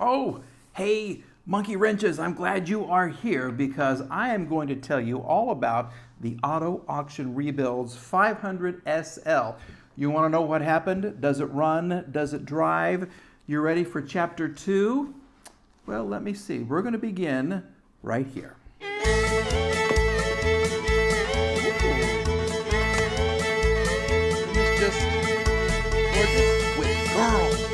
Oh, hey, Monkey Wrenches, I'm glad you are here because I am going to tell you all about the Auto Auction Rebuilds 500 SL. You want to know what happened? Does it run? Does it drive? You ready for chapter 2? Well, let me see. We're going to begin right here. It's just gorgeous with girls.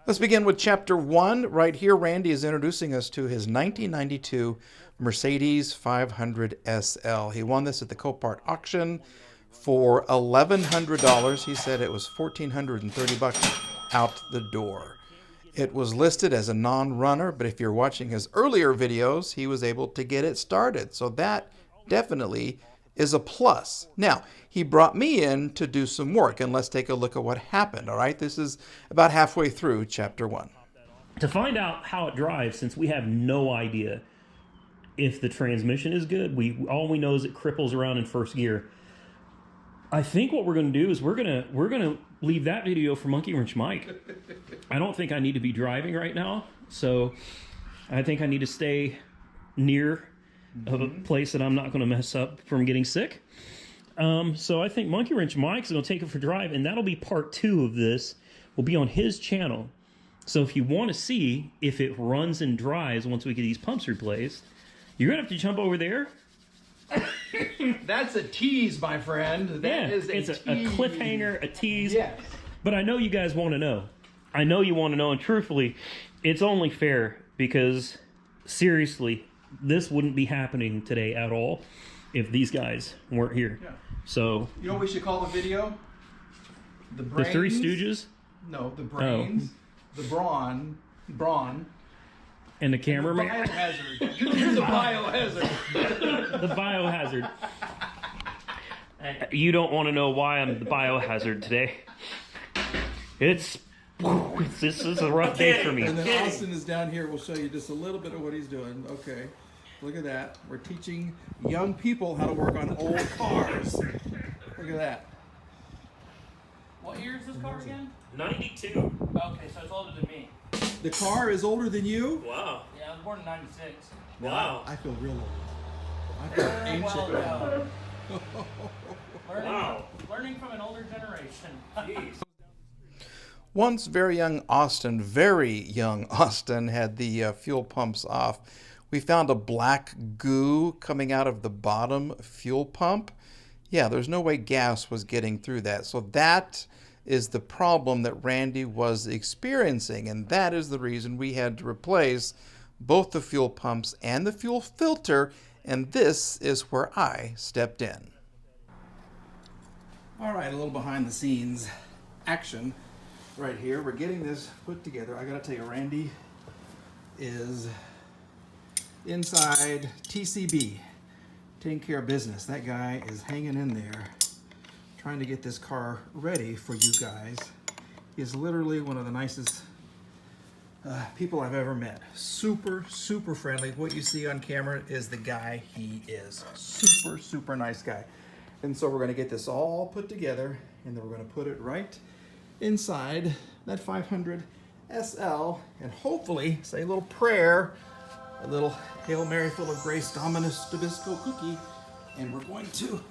Let's begin with chapter 1. Right here, Randy is introducing us to his 1992 Mercedes 500 SL. He won this at the Copart auction for $1,100. He said it was $1,430 out the door. It was listed as a non-runner, but if you're watching his earlier videos, he was able to get it started. So that definitely is a plus. Now, he brought me in to do some work, and let's take a look at what happened, all right? This is about halfway through chapter 1. To find out how it drives, since we have no idea if the transmission is good, all we know is it cripples around in first gear. I think what we're going to do is we're gonna leave that video for Momkey Wrench Mike. I don't think I need to be driving right now, so I think I need to stay near of a place that I'm not going to mess up from getting sick. So I think Momkey Wrench Mike's going to take it for a drive, and that'll be part 2 of this. Will be on his channel. So if you want to see if it runs and drives once we get these pumps replaced, you're going to have to jump over there. That's a tease, my friend. That is it's a cliffhanger, a tease. Yes. But I know you guys want to know. I know you want to know, and truthfully, it's only fair because, seriously, this wouldn't be happening today at all if these guys weren't here. Yeah. So you know what we should call the video? The brains. The Three Stooges? No, the brains. The brawn. And the cameraman? Biohazard. The biohazard. The biohazard. You don't want to know why I'm the biohazard today. This is a rough day for me. And then Austin is down here. We'll show you just a little bit of what he's doing. Okay, look at that. We're teaching young people how to work on old cars. Look at that. What year is this car again? 92. Okay, so it's older than me. The car is older than you? Wow. Yeah, I was born in 96. Wow. I feel real old. I feel ancient now. Learning from an older generation. Jeez. Once very young Austin had the fuel pumps off, we found a black goo coming out of the bottom fuel pump. Yeah, there's no way gas was getting through that. So that is the problem that Randy was experiencing, and that is the reason we had to replace both the fuel pumps and the fuel filter, and this is where I stepped in. All right, a little behind the scenes action right here. We're getting this put together. I gotta tell you, Randy is inside TCB, taking care of business. That guy is hanging in there, trying to get this car ready for you guys. He is literally one of the nicest people I've ever met. Super, super friendly. What you see on camera is the guy he is. Super, super nice guy. And so we're gonna get this all put together, and then we're gonna put it right inside that 500 SL, and hopefully say a little prayer, a little Hail Mary full of grace, Dominus Tobisco cookie, and we're going to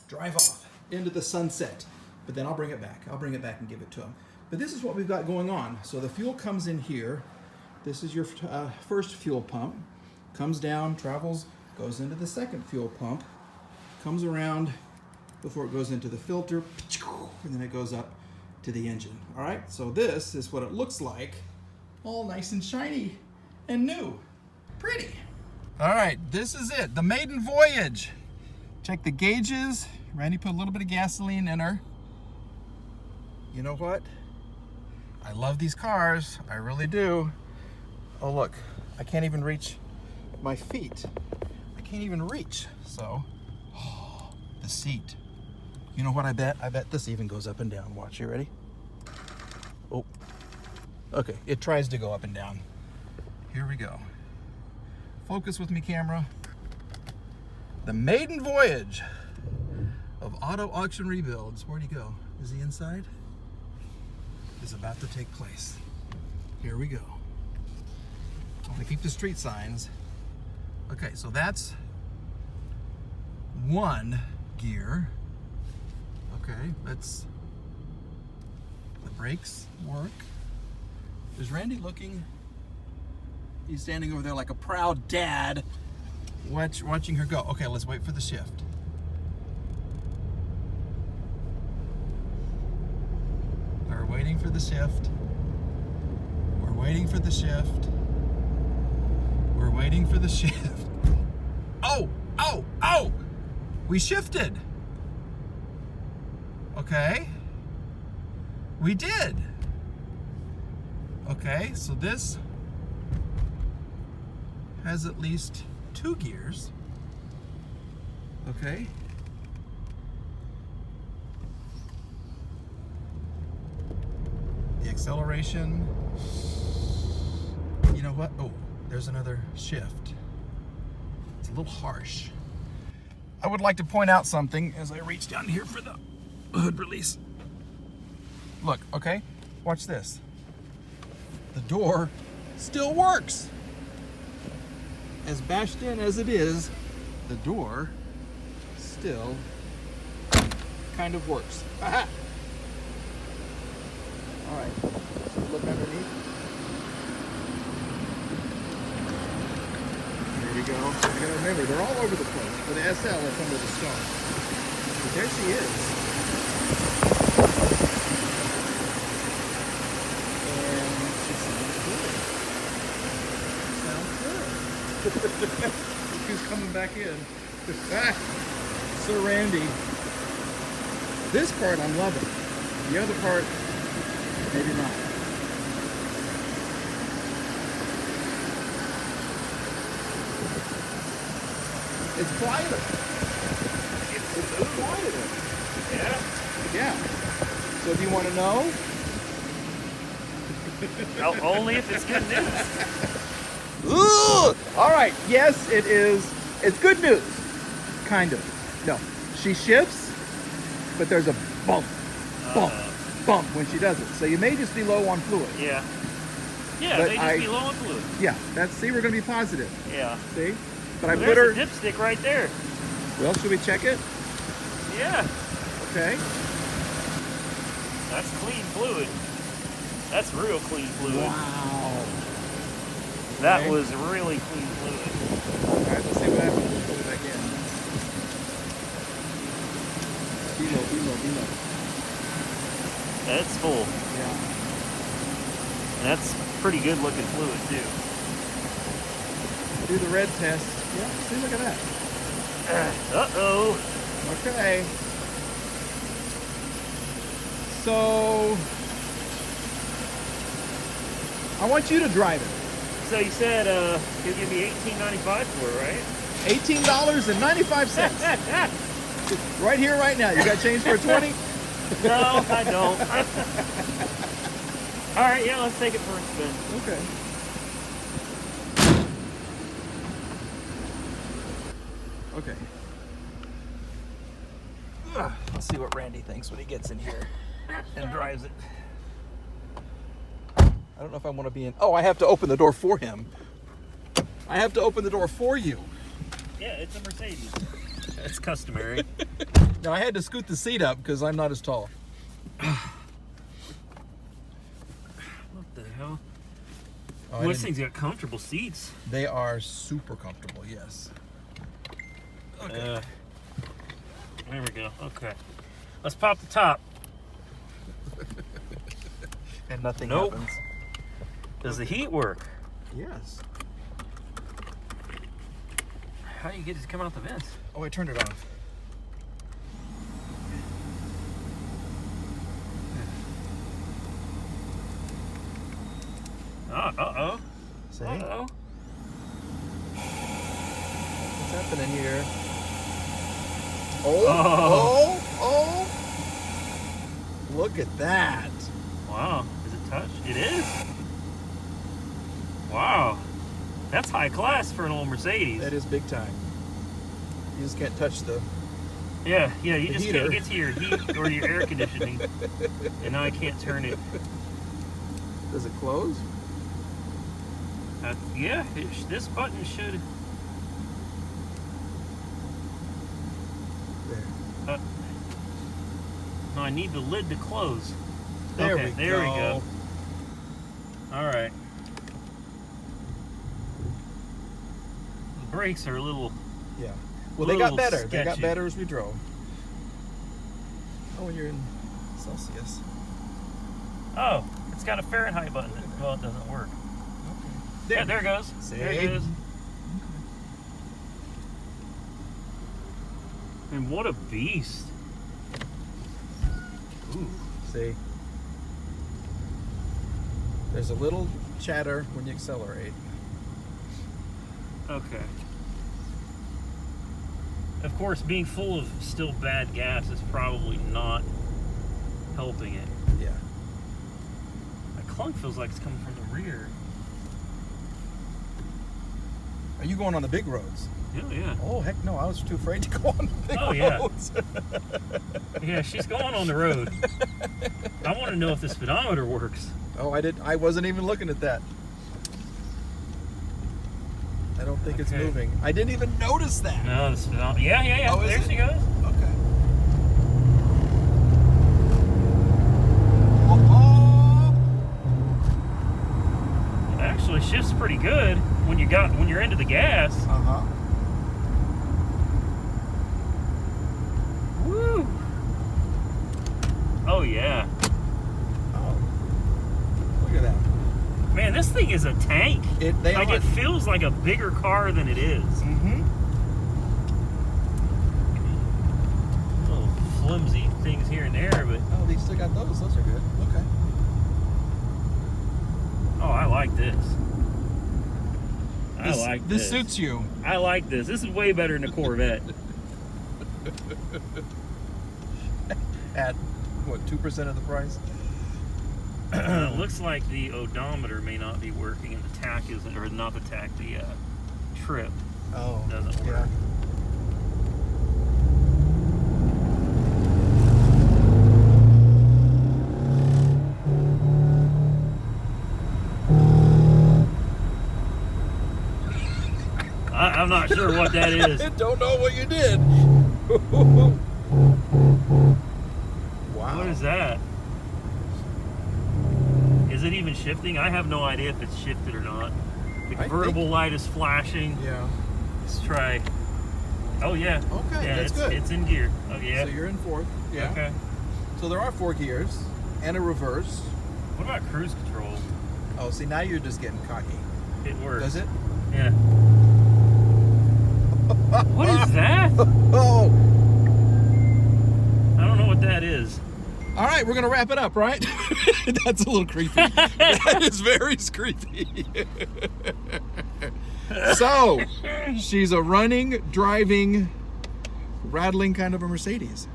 drive off into the sunset. But then I'll bring it back. I'll bring it back and give it to him. But this is what we've got going on. So the fuel comes in here. This is your first fuel pump. Comes down, travels, goes into the second fuel pump, comes around before it goes into the filter, and then it goes up to the engine. All right, so this is what it looks like, all nice and shiny and new. Pretty. All right, this is it, the maiden voyage. Check the gauges. Randy put a little bit of gasoline in her. You know what? I love these cars, I really do. Oh look, I can't even reach my feet. I can't even reach, so, the seat. You know what I bet? I bet this even goes up and down. Watch, you ready? Oh, okay, it tries to go up and down. Here we go. Focus with me, camera. The maiden voyage of auto auction rebuilds. Where'd he go? Is he inside? Is about to take place. Here we go. I'm gonna keep the street signs. Okay, so that's one gear. Okay, let's. The brakes work. Is Randy looking? He's standing over there like a proud dad, watching her go. Okay, let's wait for the shift. We're waiting for the shift. We're waiting for the shift. We're waiting for the shift. Oh, oh, oh! We shifted. Okay. We did. Okay, so this has at least 2 gears. Okay. The acceleration. You know what? Oh, there's another shift. It's a little harsh. I would like to point out something as I reach down here for the hood release. Look, okay? Watch this. The door still works. As bashed in as it is, the door still kind of works. Aha! All right, look underneath. There we go. You gotta remember, they're all over the place. For the SL, it's under the star. But there she is. And she sounds good. Sounds good. Who's coming back in? Sir Randy. This part I'm loving. The other part, maybe not. It's quieter. It's quieter. Yeah. Yeah. So if you want to know, Only if it's good news. ooh, all right. Yes, it is. It's good news. Kind of. No, she shifts, but there's a bump when she does it. So you may just be low on fluid. Yeah. Yeah, But they just be low on fluid. Yeah, see, we're gonna be positive. Yeah. See, but I Well, put her. there's a dipstick right there. Well, should we check it? Yeah. Okay. That's clean fluid. That's real clean fluid. Wow. That Okay. was really clean fluid. All right, let's see what happens. Let's put it back in. Be low. That's full. Yeah. And that's pretty good looking fluid too. Do the red test. Yeah. See, look at that. Uh-oh. Okay. So I want you to drive it. So you said he'll give me $18.95 for it, right? $18.95. Right here, right now. You got change for a 20? No, I don't. All right, yeah, let's take it for a spin. Okay. Okay. Let's see what Randy thinks when he gets in here and drives it. I don't know if I want to be in. Oh, I have to open the door for him. I have to open the door for you. Yeah, it's a Mercedes. It's customary. Now, I had to scoot the seat up because I'm not as tall. What the hell? Oh, Well, this thing's got comfortable seats. They are super comfortable, yes. Okay. There we go. Okay. Let's pop the top. And nothing Nope. happens. Does the heat work? Yes. How do you get it to come out the vents? Oh, I turned it off. Uh-oh. See? Uh-oh. What's happening here? Oh! Look at that. Wow. Is it touch? It is. Wow. That's high class for an old Mercedes. That is big time. You just can't touch the. Yeah, you The just heater. can't get to your heat or your air conditioning. And now I can't turn it. Does it close? Yeah, this button should. There. No, I need the lid to close. There Okay, we there we go. go. All right. The brakes are a little. Yeah. Well, they got Little better. They got sketchy. better as we drove. Oh, you're in Celsius. Oh, it's got a Fahrenheit button. Well, it doesn't work. Okay. Yeah, there it goes. There it goes. And what a beast. Ooh. See? There's a little chatter when you accelerate. Okay. Of course, being full of still bad gas is probably not helping it. Yeah. That clunk feels like it's coming from the rear. Are you going on the big roads? Yeah. Oh, heck no. I was too afraid to go on the big Oh, yeah. roads. Yeah, she's going on the road. I want to know if the speedometer works. Oh, I wasn't even looking at that. I don't think it's Okay. moving. I didn't even notice that. No, the speedometer. Yeah. Oh, is There it? she goes. Okay. Oh, It actually shifts pretty good when you're into the gas. Uh-huh. Woo! Oh yeah. Oh. Look at that. Man, this thing is a tank. They Like are. it feels like a bigger car than it is. Mm-hmm. Little flimsy things here and there, but Oh, they still got those. Those are good. Okay. oh, I like this. I like this. This suits you. I like this. This is way better than the Corvette. At what, 2% of the price? It looks like the odometer may not be working, and the tack isn't, or not the tack, the trip Oh, doesn't work. yeah. I'm not sure what that is. Don't know what you did. Wow. What is that? Is it even shifting? I have no idea if it's shifted or not. The I convertible think- light is flashing. Yeah. Let's try. Oh yeah. Okay, Yeah, that's good. It's in gear. Oh yeah. So you're in fourth. Yeah. Okay. So there are 4 gears and a reverse. What about cruise control? Oh, see, now you're just getting cocky. It works. Does it? Yeah. What is that? Oh. I don't know what that is. All right, we're going to wrap it up, right? That's a little creepy. That is very creepy. So, she's a running, driving, rattling kind of a Mercedes.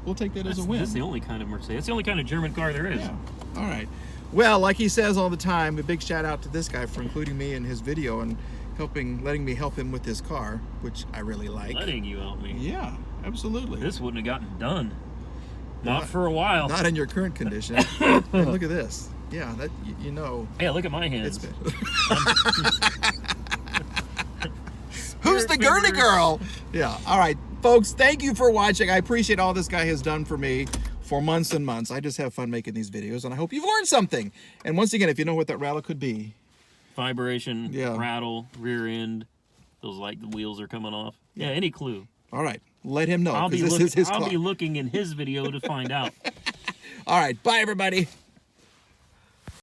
We'll take that as a win. That's the only kind of Mercedes. It's the only kind of German car there is. Yeah. All right. Well, like he says all the time, a big shout out to this guy for including me in his video and letting me help him with his car, which I really like. Letting you help me. Yeah, absolutely. This wouldn't have gotten done. Not for a while. Not in your current condition. And look at this. Yeah, that you know. Yeah, look at my It's hands. been. Who's the girly fingers. girl? Yeah. All right, folks. Thank you for watching. I appreciate all this guy has done for me for months and months. I just have fun making these videos, and I hope you've learned something. And once again, if you know what that rattle could be, Vibration, Yeah. rattle, rear end. Feels like the wheels are coming off. Yeah, any clue. all right, let him know I'll because be this is his I'll car. be looking in his video to find out. All right, bye everybody.